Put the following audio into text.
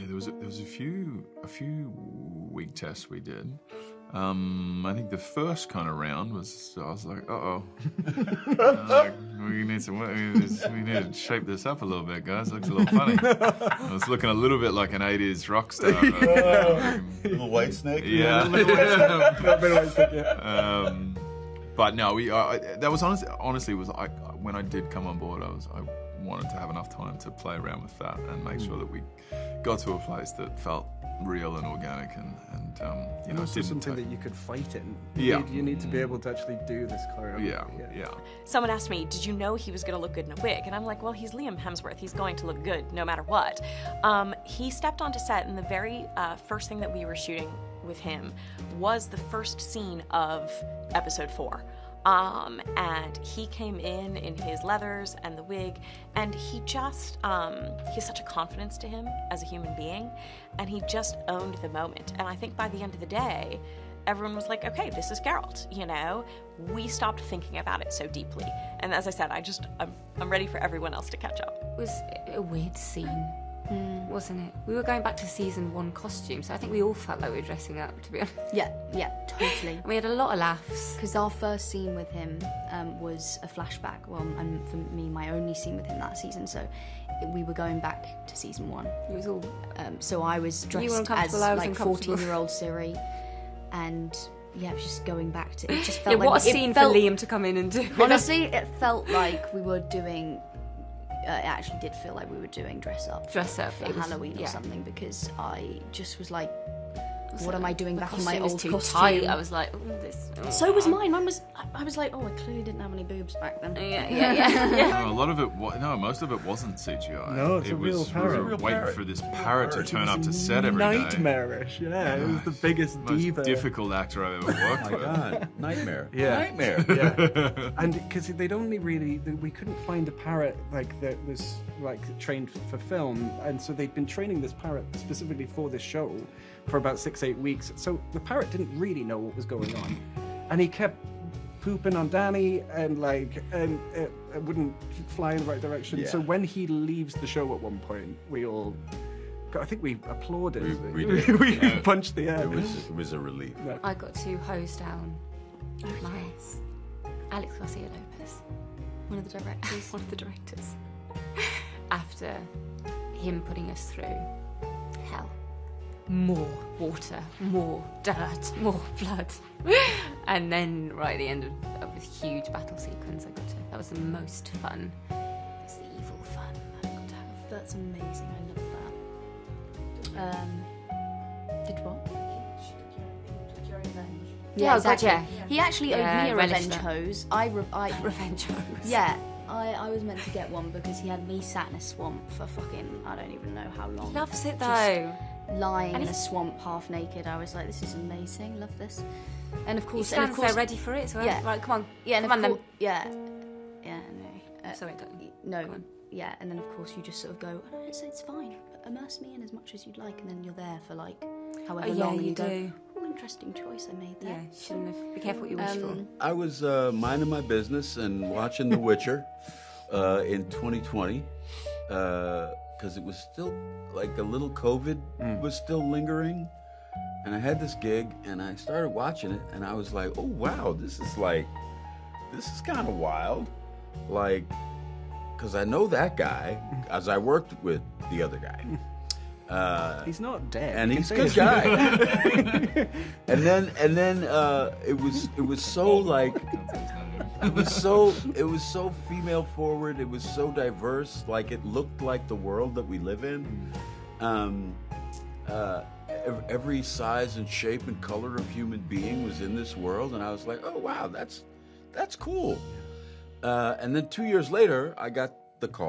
there was a few wig tests we did. I think the first kind of round was, I was like, we need some work. We need to shape this up a little bit, guys. It looks a little funny. I was looking a little bit like an 80s rock star. Little white snake. Yeah. A little bit of white stick, yeah. But no, that was honestly was when I did come on board, I wanted to have enough time to play around with that and make sure that we got to a place that felt real and organic and also something that you could fight in. Yeah. You need to be able to actually do this choreography. Yeah. Someone asked me, did you know he was going to look good in a wig? And I'm like, well, he's Liam Hemsworth. He's going to look good no matter what. He stepped onto set, and the very first thing that we were shooting with him was the first scene of episode 4. And he came in his leathers and the wig, and he just, he has such a confidence to him as a human being, and he just owned the moment. And I think by the end of the day, everyone was like, okay, this is Geralt, We stopped thinking about it so deeply. And as I said, I'm ready for everyone else to catch up. It was a weird scene. Wasn't it? We were going back to season 1 costumes, so I think we all felt like we were dressing up, to be honest. Yeah, totally. And we had a lot of laughs. Because our first scene with him was a flashback. Well, and for me, my only scene with him that season. So we were going back to season 1. It was all. So I was dressed as like 14-year-old Siri, and yeah, it was just going back to. It just felt like what a scene for Liam to come in and do. Honestly, it felt like we were doing. It actually did feel like we were doing dress up for Halloween or something, because I just was like, what am I doing back in my old costume? Tight. I was like, this. So was mine. I was like, I clearly didn't have any boobs back then. Yeah. No, a lot of it. Most of it wasn't CGI. No, it's a real parrot. We were waiting for this parrot to turn up to set every day. Nightmarish. Yeah, it was the biggest diva. Most difficult actor I've ever worked with. Oh my God, nightmare. Yeah. Nightmare. Yeah. And because they'd only we couldn't find a parrot like that was like trained for film, and so they'd been training this parrot specifically for this show for about 6-8 weeks. So the parrot didn't really know what was going on, and he kept pooping on Danny, and it wouldn't fly in the right direction. Yeah. So when he leaves the show at one point, I think we applauded. We punched the air. It was a relief. No. I got to hose down Alex Garcia Lopez, One of the directors. After him putting us through hell. More water, more dirt, more blood. And then right at the end of this huge battle sequence, that was the most fun. It's the evil fun I got to have. That's amazing. I love that. Did what? Your revenge. Yeah, exactly. God, He actually owed me a revenge hose. Revenge hose. Yeah. I was meant to get one because he had me sat in a swamp for fucking, I don't even know how long. He loves it though. Lying in a swamp half naked. I was like, this is amazing, love this. And of course, he stands there ready for it, so right, come on. Yeah, come on then. Yeah, no. Sorry, no. Yeah, and then of course you just sort of go, oh, it's fine. Immerse me in as much as you'd like, and then you're there for like however long. You do. Oh, interesting choice I made there. Yeah, shouldn't have. Be careful what you wish for. I was minding my business and watching The Witcher in 2020 because it was still like a little COVID was still lingering, and I had this gig and I started watching it and I was like, oh wow, this is kind of wild, like, because I know that guy as I worked with the other guy. He's not dead. And he's a good guy. and then it was so like it was so female forward, it was so diverse, like it looked like the world that we live in. Every size and shape and color of human being was in this world, and I was like, oh wow, that's cool. And then 2 years later I got the call